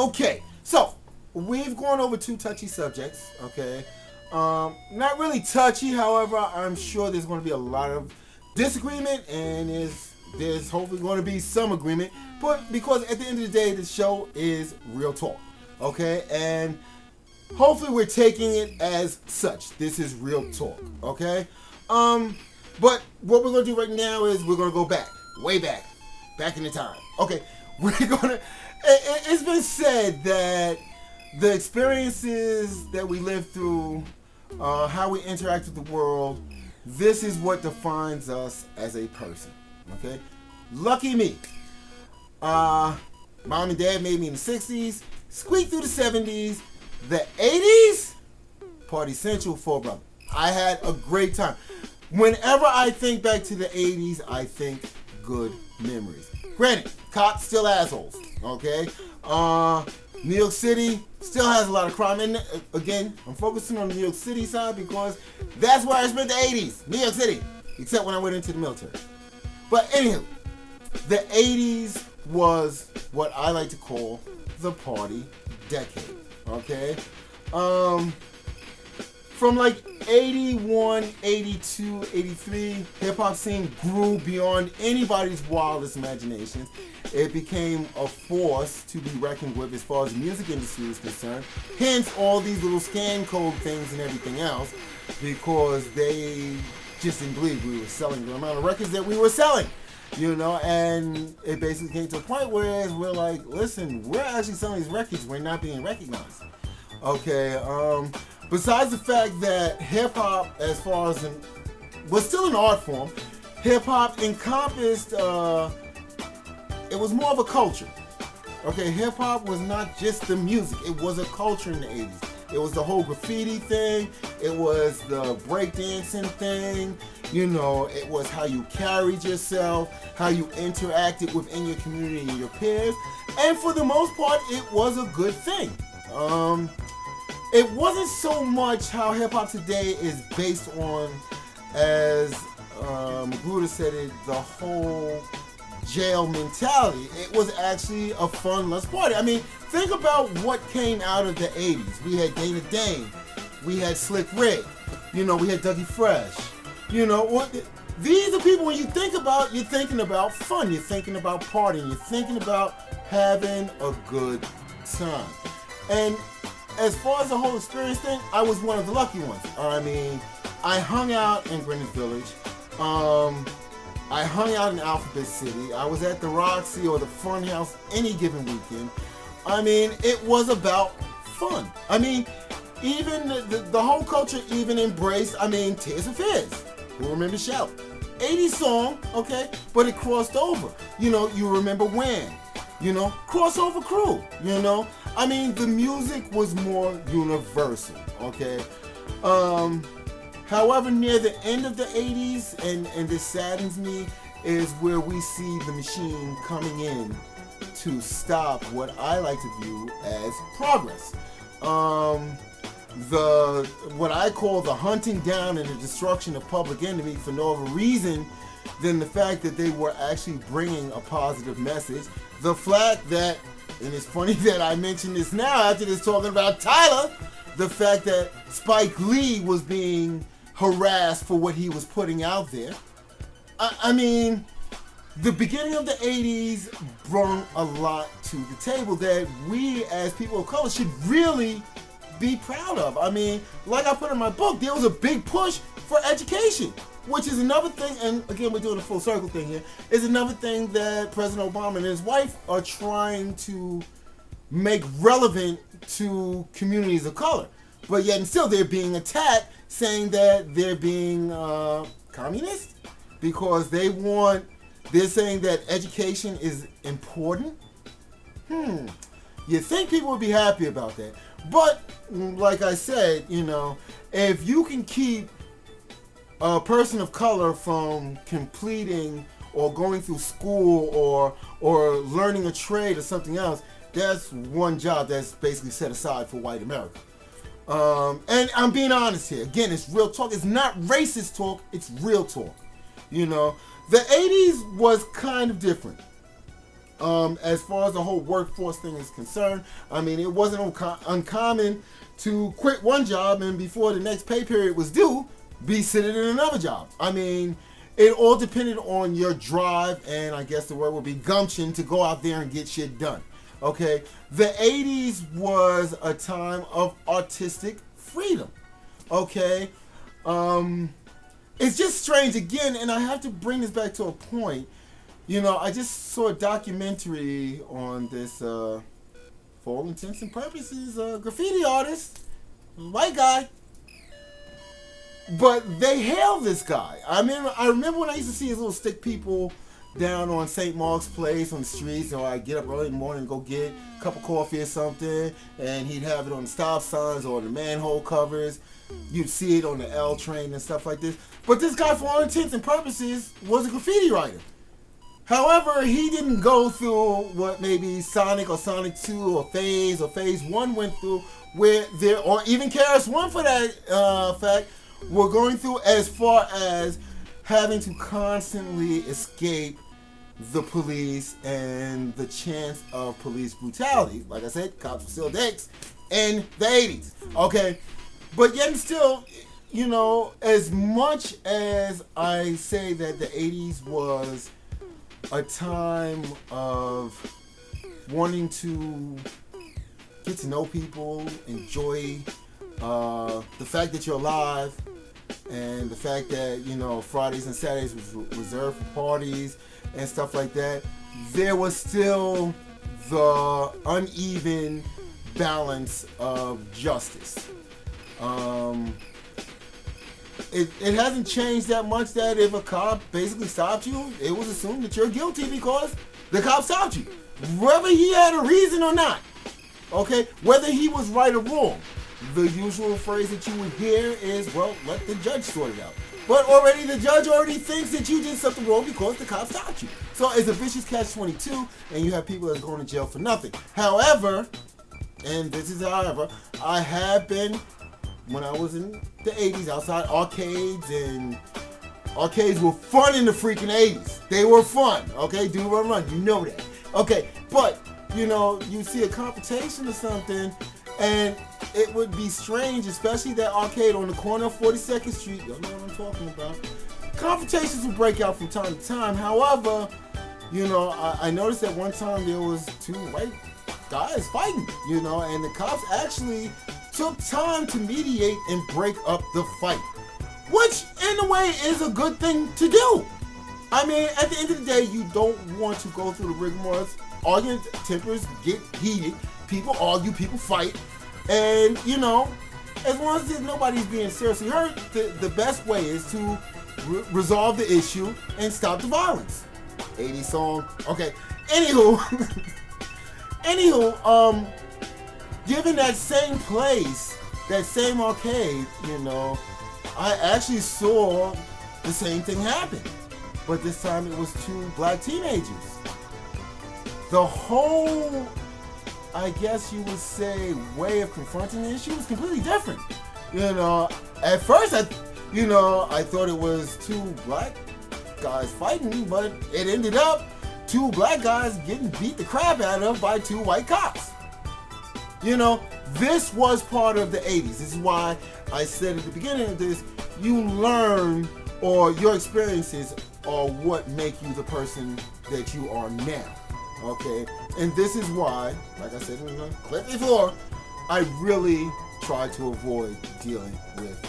Okay, so we've gone over two touchy subjects. Okay, not really touchy. However, I'm sure there's going to be a lot of disagreement, and there's hopefully going to be some agreement. But because at the end of the day, the show is real talk. Okay, and hopefully we're taking it as such. This is real talk. Okay, but what we're going to do right now is we're going to go back, way back in the time. Okay, we're going to. It's been said that the experiences that we live through, how we interact with the world, this is what defines us as a person. Okay, lucky me. Mom and Dad made me in the '60s, squeaked through the '70s, the '80s, party central for brother. I had a great time. Whenever I think back to the '80s, I think good memories. Granted, cops still assholes. Okay, New York City still has a lot of crime. And again, I'm focusing on the New York City side because that's where I spent the '80s, New York City, except when I went into the military. But anywho, the '80s was what I like to call the party decade. Okay, from like 81, 82, 83, hip-hop scene grew beyond anybody's wildest imaginations. It became a force to be reckoned with as far as the music industry is concerned. Hence all these little scan code things and everything else, because they just didn't believe we were selling the amount of records that we were selling. You know, and it basically came to a point where we're like, listen, we're actually selling these records, we're not being recognized. Okay, besides the fact that hip-hop, as far as was still an art form, hip-hop encompassed, it was more of a culture. Okay, hip-hop was not just the music, it was a culture in the 80s. It was the whole graffiti thing, it was the breakdancing thing, you know, it was how you carried yourself, how you interacted within your community and your peers, and for the most part, it was a good thing. It wasn't so much how hip-hop today is based on, as Magruder said it, the whole jail mentality. It was actually a fun, less party. I mean, think about what came out of the 80s. We had Dana Dane. We had Slick Rick. You know, we had Dougie Fresh. You know, these are people, when you think about, you're thinking about fun. You're thinking about partying. You're thinking about having a good time. And as far as the whole experience thing, I was one of the lucky ones. I mean, I hung out in Greenwich Village. I hung out in Alphabet City. I was at the Roxy or the Funhouse any given weekend. I mean, it was about fun. I mean, even the whole culture even embraced, I mean, Tears for Fears. Who remembers Shout? 80s song, okay, but it crossed over. You know, you remember Wham. You know, crossover crew, you know. I mean, the music was more universal, okay? However, near the end of the 80s, and this saddens me, is where we see the machine coming in to stop what I like to view as progress. What I call the hunting down and the destruction of Public Enemy for no other reason than the fact that they were actually bringing a positive message. The fact that, and it's funny that I mentioned this now after this talking about Tyler, the fact that Spike Lee was being harassed for what he was putting out there. I mean, the beginning of the 80s brought a lot to the table that we as people of color should really be proud of. I mean, like I put in my book, there was a big push for education, which is another thing, and again, we're doing a full circle thing here, is another thing that President Obama and his wife are trying to make relevant to communities of color. But yet and still they're being attacked, saying that they're being communist because they're saying that education is important. You think people would be happy about that. But like I said, you know, if you can keep a person of color from completing or going through school or learning a trade or something else, that's one job that's basically set aside for white America. And I'm being honest here. Again, it's real talk. It's not racist talk. It's real talk. You know, the 80s was kind of different. As far as the whole workforce thing is concerned, I mean, it wasn't uncommon to quit one job and before the next pay period was due, be sitting in another job. I mean, it all depended on your drive and I guess the word would be gumption to go out there and get shit done. Okay, the 80s was a time of artistic freedom. Okay, it's just strange again, and I have to bring this back to a point. You know, I just saw a documentary on this, for all intents and purposes, graffiti artist, white guy. But they hailed this guy. I mean, I remember when I used to see his little stick people down on St. Mark's Place on the streets, or I'd get up early in the morning and go get a cup of coffee or something, and he'd have it on the stop signs or the manhole covers. You'd see it on the L train and stuff like this. But this guy, for all intents and purposes, was a graffiti writer. However, he didn't go through what maybe Sonic or Sonic 2 or Phase 1 went through, where there, or even KRS-One for that fact, were going through, as far as having to constantly escape the police and the chance of police brutality. Like I said, cops were still dicks in the 80s. Okay, but yet and still, you know, as much as I say that the 80s was a time of wanting to get to know people, enjoy the fact that you're alive, and the fact that, you know, Fridays and Saturdays was reserved for parties and stuff like that, there was still the uneven balance of justice. It hasn't changed that much that if a cop basically stopped you, it was assumed that you're guilty because the cop stopped you. Whether he had a reason or not. Okay? Whether he was right or wrong. The usual phrase that you would hear is, well, let the judge sort it out. But already the judge already thinks that you did something wrong because the cop stopped you. So it's a vicious catch-22, and you have people that are going to jail for nothing. However, and this is however, I have been, when I was in the 80s, outside arcades, and arcades were fun in the freaking 80s. They were fun, okay? Do run, you know that. Okay, but, you know, you see a confrontation or something, and it would be strange, especially that arcade on the corner of 42nd Street. Y'all know what I'm talking about. Confrontations would break out from time to time. However, you know, I noticed that one time there was two white guys fighting, you know, and the cops actually took time to mediate and break up the fight. Which, in a way, is a good thing to do. I mean, at the end of the day, you don't want to go through the rigmarole. Arguing tempers get heated. People argue, people fight. And, you know, as long as nobody's being seriously hurt, the best way is to resolve the issue and stop the violence. 80s song. Okay. Anywho, given that same place, that same arcade, you know, I actually saw the same thing happen. But this time it was two black teenagers. The whole, I guess you would say, way of confronting the issue was completely different. You know, at first I thought it was two black guys fighting, but it ended up two black guys getting beat the crap out of by two white cops. You know, this was part of the 80s. This is why I said at the beginning of this, you learn, or your experiences are what make you the person that you are now. Okay, and this is why, like I said in the clip before, I really try to avoid dealing with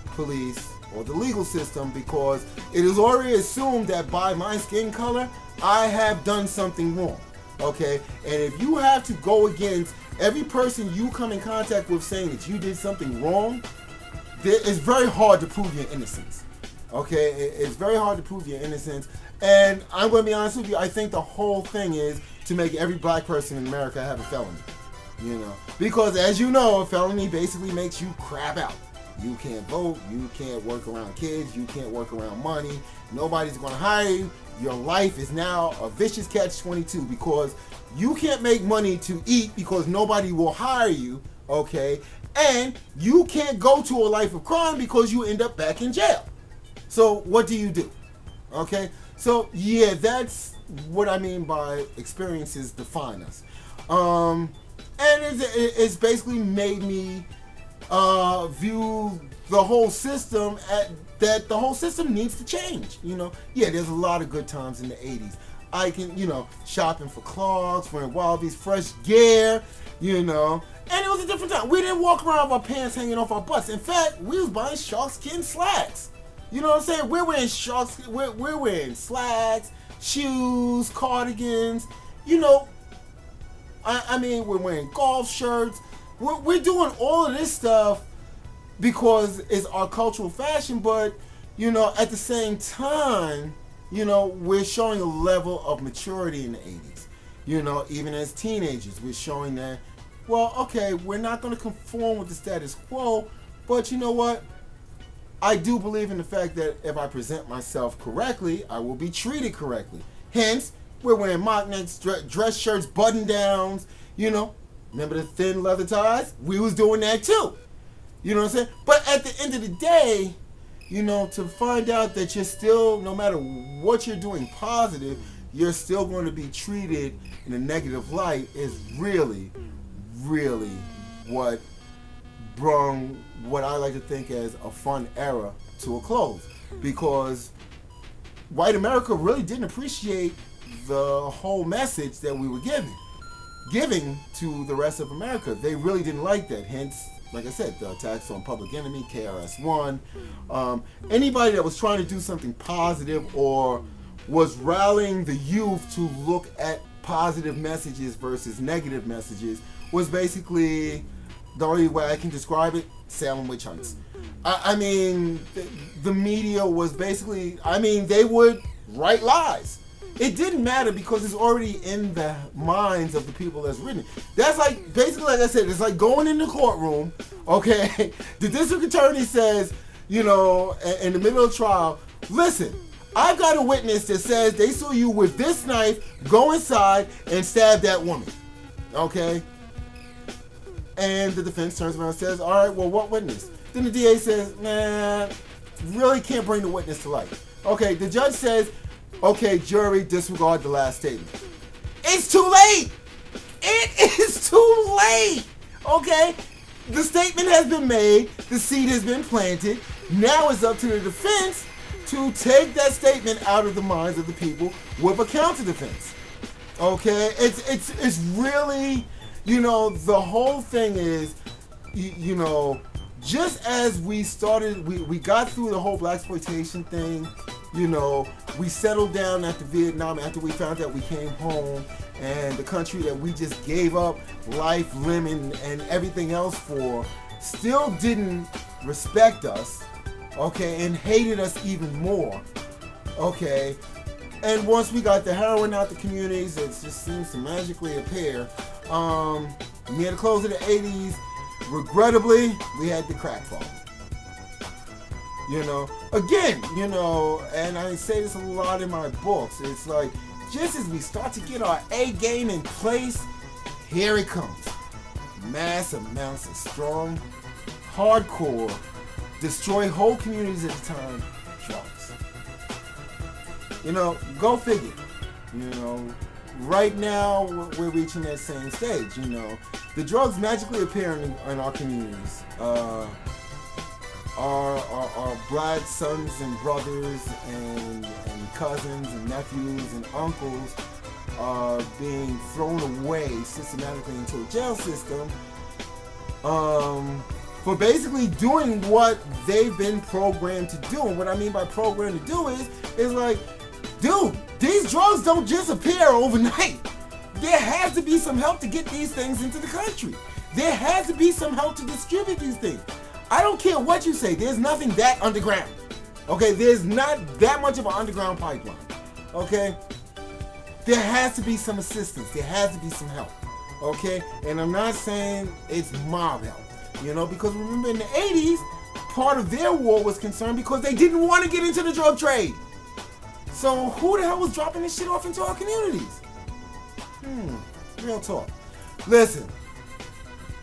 police or the legal system, because it is already assumed that by my skin color, I have done something wrong. Okay, and if you have to go against every person you come in contact with saying that you did something wrong, it's very hard to prove your innocence. Okay, it's very hard to prove your innocence. And I'm going to be honest with you, I think the whole thing is to make every black person in America have a felony. You know, because as you know, a felony basically makes you crap out. You can't vote, you can't work around kids, you can't work around money, nobody's going to hire you. Your life is now a vicious catch-22 because you can't make money to eat because nobody will hire you, okay? And you can't go to a life of crime because you end up back in jail. So what do? Okay, so yeah, that's what I mean by experiences define us. And it's basically made me view the whole system that the whole system needs to change. Yeah, there's a lot of good times in the 80s. I can, shopping for Clarks, wearing Wallabies, fresh gear, and it was a different time. We didn't walk around with our pants hanging off our butts. In fact, we was buying sharkskin slacks. You know what I'm saying? We're wearing slacks, shoes, cardigans. I mean, we're wearing golf shirts. We're doing all of this stuff because it's our cultural fashion, but at the same time, we're showing a level of maturity in the 80s. Even as teenagers, we're showing that, well, okay, we're not going to conform with the status quo, but you know what? I do believe in the fact that if I present myself correctly, I will be treated correctly. Hence, we're wearing mock necks, dress shirts, button downs, Remember the thin leather ties? We was doing that too. You know what I'm saying? But at the end of the day, to find out that you're still, no matter what you're doing positive, you're still going to be treated in a negative light is really, really what brung what I like to think as a fun era to a close. Because white America really didn't appreciate the whole message that we were giving to the rest of America. They really didn't like that. Hence, like I said, the attacks on Public Enemy, KRS-One, anybody that was trying to do something positive or was rallying the youth to look at positive messages versus negative messages was basically, the only way I can describe it, Salem witch hunts. I mean, the media was basically, they would write lies. It didn't matter because it's already in the minds of the people that's written it. That's like, basically, like I said, it's like going in the courtroom, okay? The district attorney says, in the middle of trial, listen, I've got a witness that says they saw you with this knife go inside and stab that woman, okay? And the defense turns around and says, all right, well, what witness? Then the DA says, nah, really can't bring the witness to light. Okay, the judge says, okay, jury, disregard the last statement. It's too late. It is too late. Okay? The statement has been made. The seed has been planted. Now it's up to the defense to take that statement out of the minds of the people with a counter defense. Okay? It's really, the whole thing is, just as we started, we got through the whole blaxploitation thing. We settled down after Vietnam, after we found out we came home, and the country that we just gave up life, limb, and everything else for still didn't respect us, okay, and hated us even more, okay. And once we got the heroin out the communities, it just seems to magically appear. Near the close of the 80s, regrettably, we had the crack problem. Again, and I say this a lot in my books, it's like, just as we start to get our A game in place, here it comes. Mass amounts of strong, hardcore, destroy whole communities at a time, drugs. Go figure. Right now, we're reaching that same stage, The drugs magically appear in our communities. Our black sons and brothers and cousins and nephews and uncles are being thrown away systematically into a jail system for basically doing what they've been programmed to do. And what I mean by programmed to do is like, dude, these drugs don't just appear overnight. There has to be some help to get these things into the country. There has to be some help to distribute these things. I don't care what you say, there's nothing that underground. Okay, there's not that much of an underground pipeline. Okay? There has to be some assistance. There has to be some help. Okay? And I'm not saying it's mob help. Because remember in the 80s, part of their war was concerned because they didn't want to get into the drug trade. So who the hell was dropping this shit off into our communities? Real talk. Listen.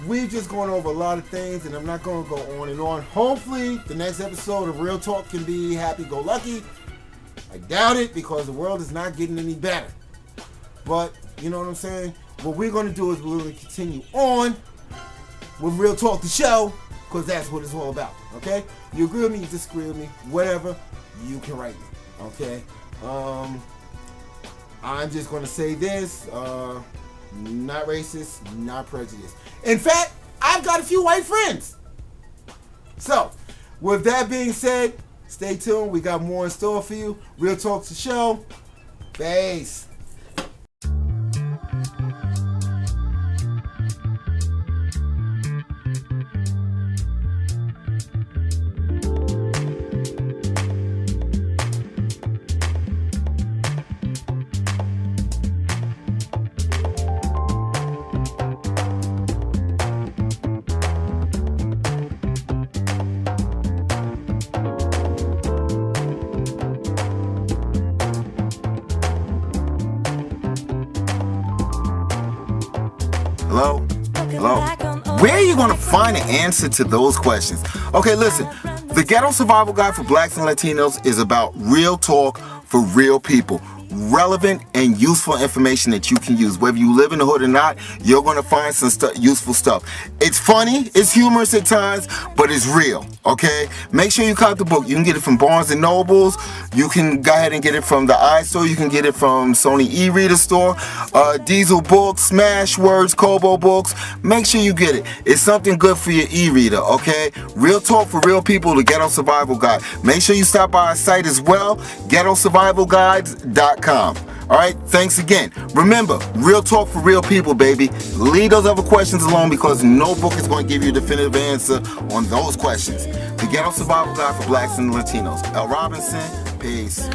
We've just gone over a lot of things, and I'm not going to go on and on. Hopefully, the next episode of Real Talk can be happy-go-lucky. I doubt it because the world is not getting any better. But, you know what I'm saying? What we're going to do is we're going to continue on with Real Talk the Show, because that's what it's all about, okay? You agree with me, you disagree with me, whatever, you can write me, okay? I'm just going to say this, not racist, not prejudiced. In fact, I've got a few white friends. So, with that being said, stay tuned. We got more in store for you. Real Talk the Show. Peace. Hello? Hello? Where are you going to find an answer to those questions? Okay, listen. The Ghetto Survival Guide for Blacks and Latinos is about real talk for real people. Relevant and useful information that you can use. Whether you live in the hood or not, you're going to find some useful stuff. It's funny, it's humorous at times, but it's real, okay? Make sure you cop the book. You can get it from Barnes & Nobles. You can go ahead and get it from the iStore. You can get it from Sony e-reader store, Diesel Books, Smashwords, Kobo Books. Make sure you get it. It's something good for your e-reader, okay? Real talk for real people, the Ghetto Survival Guide. Make sure you stop by our site as well, ghettosurvivalguides.com. Alright, thanks again. Remember, real talk for real people, baby. Leave those other questions alone because no book is going to give you a definitive answer on those questions. The Ghetto Survival Guide for Blacks and Latinos. L. Robinson, peace.